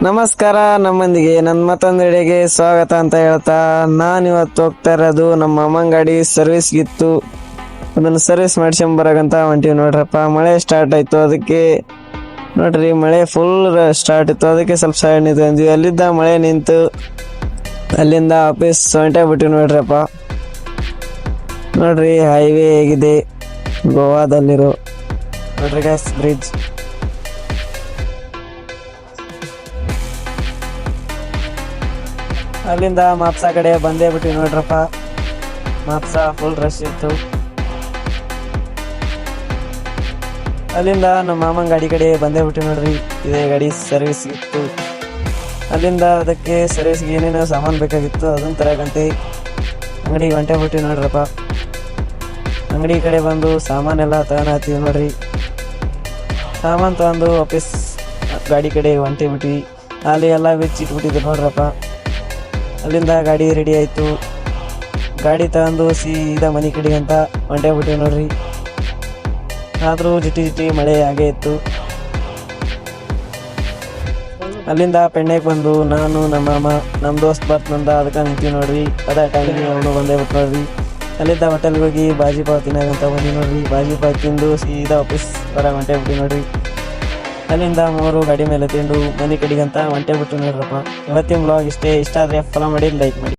ನಮಸ್ಕಾರ. ನಮ್ಮೊಂದಿಗೆ ನನ್ನ ಮತ್ತೊಂದೆಡೆಗೆ ಸ್ವಾಗತ ಅಂತ ಹೇಳ್ತಾ ನಾನಿವತ್ತು ಹೋಗ್ತಾ ಇರೋದು ನಮ್ಮ ಅಮ್ಮನ ಗಾಡಿ ಸರ್ವಿಸ್ಗಿತ್ತು. ಅದನ್ನು ಸರ್ವಿಸ್ ಮಾಡಿಸ್ಕೊಂಬರಾಗಂತ ಹೊಂಟೀವಿ ನೋಡ್ರಪ್ಪ. ಮಳೆ ಸ್ಟಾರ್ಟ್ ಆಯಿತು, ಅದಕ್ಕೆ ನೋಡ್ರಿ ಮಳೆ ಫುಲ್ ಸ್ಟಾರ್ಟ್ ಇತ್ತು, ಅದಕ್ಕೆ ಸ್ವಲ್ಪ ಸೈಡ್ ನಿಂತ್ಕೊಂಡ್ವಿ. ಅಲ್ಲಿದ್ದ ಮಳೆ ನಿಂತು ಅಲ್ಲಿಂದ ಆಫೀಸ್ ಹೊಂಟೋಗ್ಬಿಟ್ಟಿವಿ ನೋಡ್ರಪ್ಪ. ನೋಡ್ರಿ ಹೈವೇ ಹೇಗಿದೆ ಗೋವಾದಲ್ಲಿರೋ ನೋಡ್ರಿ ಗ್ಯಾಸ್ ಬ್ರಿಡ್ಜ್. ಅಲ್ಲಿಂದ ಮಾಪ್ಸಾ ಕಡೆ ಬಂದೇ ಬಿಟ್ಟಿವಿ ನೋಡ್ರಪ್ಪ. ಮಾಪ್ಸಾ ಫುಲ್ ರಶ್ ಇತ್ತು. ಅಲ್ಲಿಂದ ನಮ್ಮ ಮಾಮನ ಗಾಡಿ ಕಡೆ ಬಂದೇ ಬಿಟ್ಟಿವಿ ನೋಡ್ರಿ. ಇದೇ ಗಾಡಿ ಸರ್ವಿಸ್ ಇತ್ತು. ಅಲ್ಲಿಂದ ಅದಕ್ಕೆ ಸರ್ವಿಸ್ಗೆ ಏನೇನೋ ಸಾಮಾನು ಬೇಕಾಗಿತ್ತು ಅದನ್ನ ತರಕಂತೆ ಅಂಗಡಿಗೆ ಹೊಂಟೇ ಬಿಟ್ಟಿವಿ ನೋಡ್ರಪ್ಪ. ಅಂಗಡಿ ಕಡೆ ಬಂದು ಸಾಮಾನೆಲ್ಲ ತಗೊಳತ್ತೀವಿ ನೋಡ್ರಿ. ಸಾಮಾನು ತಗೊಂಡು ವಾಪಸ್ ಗಾಡಿ ಕಡೆ ಹೊಂಟೇ ಬಿಟ್ವಿ. ಅಲ್ಲಿ ಎಲ್ಲ ಬಿಚ್ಚಿಟ್ಬಿಟ್ಟಿದ್ರು ನೋಡ್ರಪ್ಪ. ಅಲ್ಲಿಂದ ಗಾಡಿ ರೆಡಿ ಆಯಿತು. ಗಾಡಿ ತಗೊಂಡು ಸೀದಾ ಮನೆ ಕಡೆಗೆ ಅಂತ ಹೊಂಟೇ ಬಿಟ್ಟಿವಿ ನೋಡ್ರಿ. ಆದರೂ ಜಿಟಿ ಮಳೆ ಹಾಗೆ ಇತ್ತು. ಅಲ್ಲಿಂದ ಪೆಣ್ಣೆಗೆ ಬಂದು ನಾನು ನಮ್ಮ ಮಾಮ ನಮ್ಮ ದೋಸ್ತ್ ಬರ್ತಂದ ಅದಕ್ಕೆ ನಿಂತೀವಿ ನೋಡ್ರಿ. ಅದೇ ಟೈಮಿಗೆ ಅವನು ಬಂದೇ ಬಿಟ್ಟು ನೋಡ್ರಿ. ಅಲ್ಲಿಂದ ಹೋಟೆಲ್ಗೆ ಹೋಗಿ ಬಾಜಿ ಪಾವ್ ತಿನ್ನಾಗಂತ ಬಂದಿ ನೋಡ್ರಿ. ಬಾಜಿ ಪಾವ್ ತಿಂದು ಸೀದಾ ವಾಪಸ್ ಹೊರಗೆ ಹೊಂಟೇ ಬಿಟ್ಟು ನೋಡ್ರಿ. ಅಲ್ಲಿಂದ ಮೂರು ಗಾಡಿ ಮೇಲೆ ತಿಂದು ಮನೆ ಕಡೆಗಂತ ಹೊಂಟೇ ಬಿಟ್ಟು ನೋಡ್ರಪ್ಪ. ಇವತ್ತಿನ ಬ್ಲಾಗ್ ಇಷ್ಟ ಆದರೆ ಫಾಲೋ ಮಾಡಿ, ಲೈಕ್ ಮಾಡಿ.